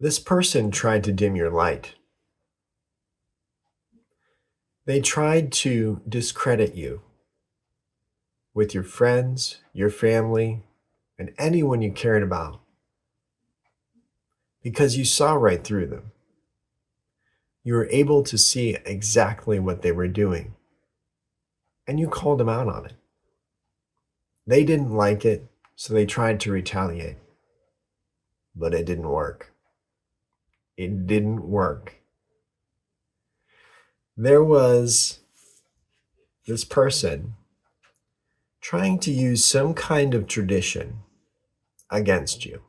This person tried to dim your light. They tried to discredit you with your friends, your family, and anyone you cared about because you saw right through them. You were able to see exactly what they were doing, and you called them out on it. They didn't like it, so they tried to retaliate, but it didn't work. It didn't work. There was this person trying to use some kind of tradition against you.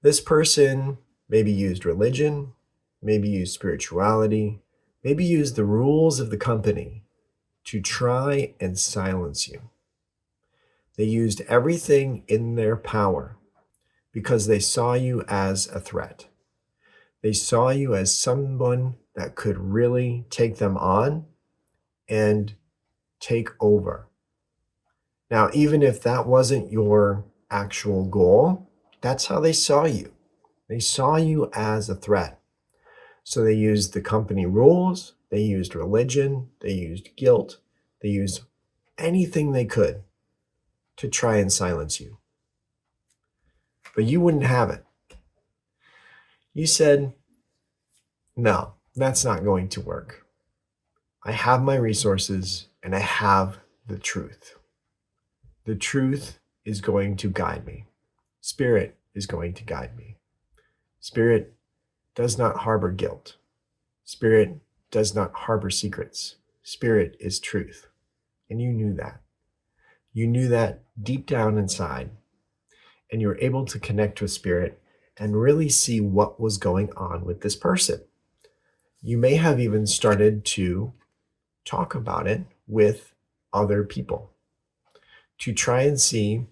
This person maybe used religion, maybe used spirituality, maybe used the rules of the company to try and silence you. They used everything in their power because they saw you as a threat. They saw you as someone that could really take them on and take over. Now, even if that wasn't your actual goal, that's how they saw you. They saw you as a threat. So they used the company rules, they used religion, they used guilt, they used anything they could to try and silence you. But you wouldn't have it. You said, no, that's not going to work. I have my resources and I have the truth. The truth is going to guide me. Spirit is going to guide me. Spirit does not harbor guilt. Spirit does not harbor secrets. Spirit is truth. And you knew that. You knew that deep down inside. And you were able to connect with Spirit and really see what was going on with this person. You may have even started to talk about it with other people to try and see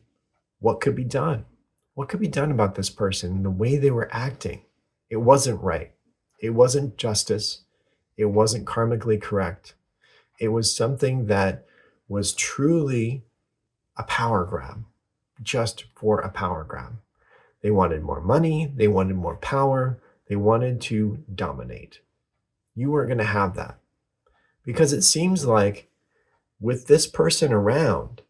what could be done. What could be done about this person, the way they were acting? It wasn't right. It wasn't justice. It wasn't karmically correct. It was something that was truly a power grab, just for a power grab. They wanted more money. They wanted more power. They wanted to dominate. You weren't going to have that because it seems like with this person around,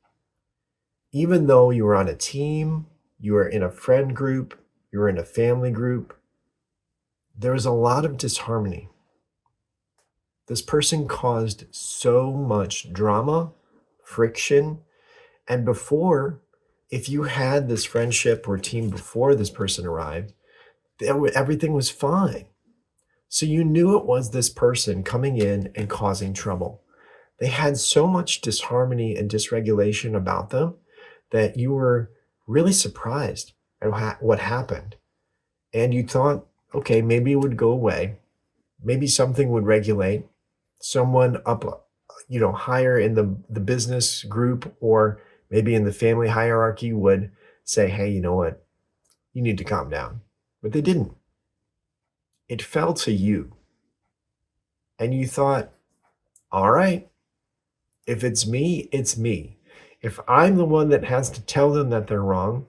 even though you were on a team, you were in a friend group, you were in a family group, there was a lot of disharmony. This person caused so much drama, friction, and before, if you had this friendship or team before this person arrived, everything was fine. So you knew it was this person coming in and causing trouble. They had so much disharmony and dysregulation about them that you were really surprised at what happened. And you thought, okay, maybe it would go away. Maybe something would regulate. Someone up, higher in the business group or maybe in the family hierarchy would say, hey, you know what? You need to calm down. But they didn't. It fell to you. And you thought, all right, if it's me, it's me. If I'm the one that has to tell them that they're wrong,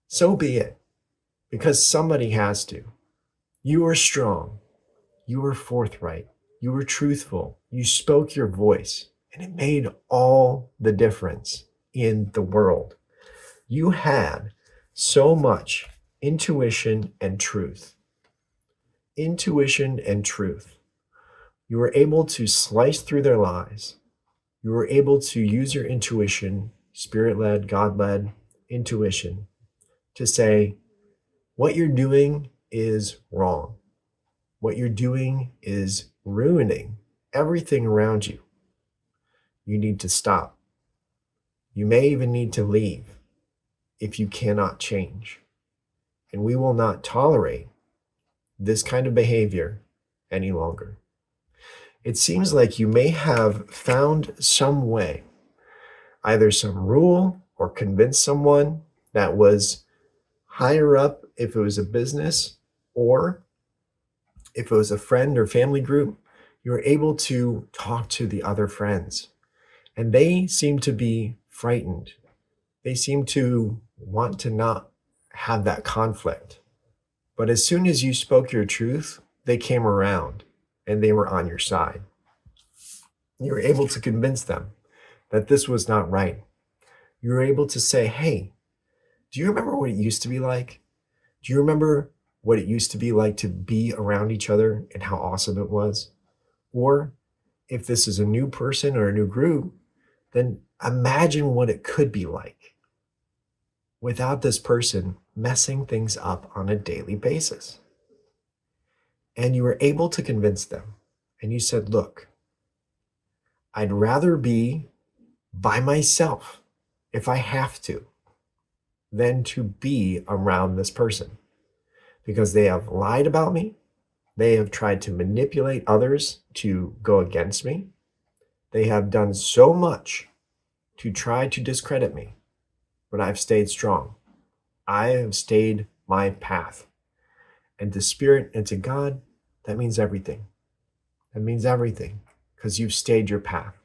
so be it. Because somebody has to. You were strong. You were forthright. You were truthful. You spoke your voice. And it made all the difference in the world. You had so much intuition and truth. Intuition and truth. You were able to slice through their lies. You were able to use your intuition, spirit-led, God-led intuition, to say, what you're doing is wrong. What you're doing is ruining everything around you. You need to stop. You may even need to leave if you cannot change. And we will not tolerate this kind of behavior any longer. It seems like you may have found some way, either some rule or convince someone that was higher up if it was a business or if it was a friend or family group, you were able to talk to the other friends. And they seem to be frightened. They seem to want to not have that conflict. But as soon as you spoke your truth, they came around and they were on your side. You were able to convince them that this was not right. You were able to say, hey, do you remember what it used to be like? Do you remember what it used to be like to be around each other and how awesome it was? Or if this is a new person or a new group, then imagine what it could be like without this person messing things up on a daily basis. And you were able to convince them. And you said, look, I'd rather be by myself if I have to than to be around this person, because they have lied about me. They have tried to manipulate others to go against me. They have done so much to try to discredit me, but I've stayed strong. I have stayed my path. And to Spirit and to God, that means everything. That means everything, because you've stayed your path.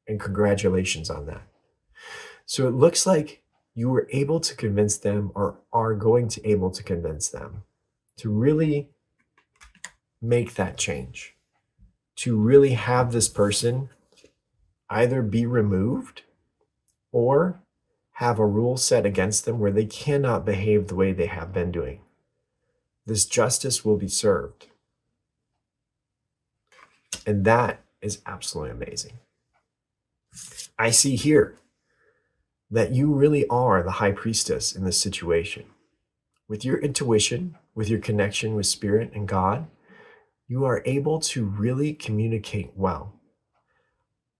And congratulations on that. So it looks like you were able to convince them, or are going to able to convince them, to really make that change, to really have this person either be removed or have a rule set against them where they cannot behave the way they have been doing. This justice will be served. And that is absolutely amazing. I see here that you really are the high priestess in this situation. With your intuition, with your connection with Spirit and God, you are able to really communicate well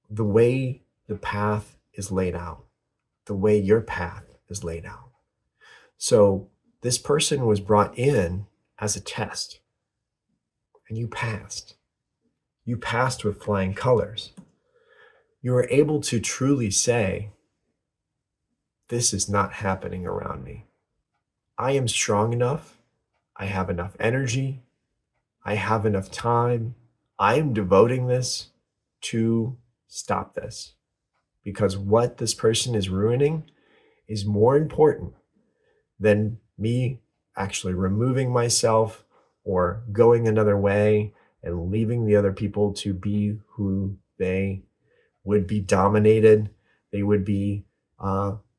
the way the path is laid out, the way your path is laid out. So this person was brought in as a test, and you passed. You passed with flying colors. You were able to truly say, this is not happening around me. I am strong enough. I have enough energy. I have enough time. I am devoting this to stop this, because what this person is ruining is more important than me actually removing myself or going another way and leaving the other people to be who they would be dominated. They would be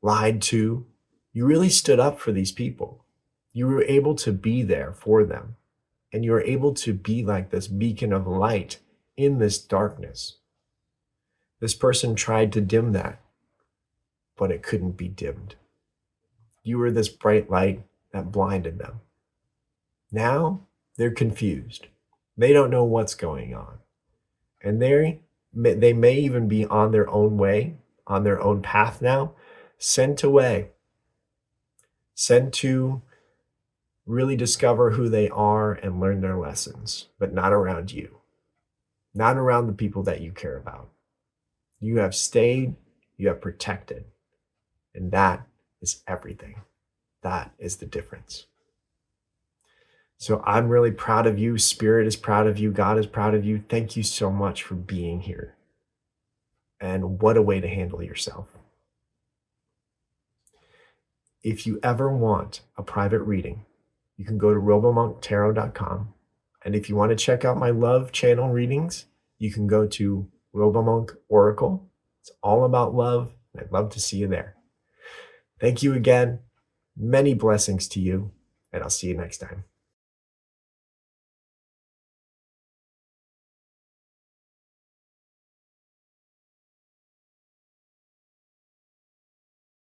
lied to. You really stood up for these people. You were able to be there for them. And you were able to be like this beacon of light in this darkness. This person tried to dim that, but it couldn't be dimmed. You were this bright light that blinded them. Now they're confused. They don't know what's going on. And they may even be on their own way, on their own path now, sent away, sent to really discover who they are and learn their lessons, but not around you, not around the people that you care about. You have stayed, you have protected, and that is everything. That is the difference. So I'm really proud of you. Spirit is proud of you. God is proud of you. Thank you so much for being here. And what a way to handle yourself. If you ever want a private reading, you can go to RoboMonkTarot.com. And if you want to check out my love channel readings, you can go to RoboMonk Oracle. It's all about love, and I'd love to see you there. Thank you again. Many blessings to you, and I'll see you next time.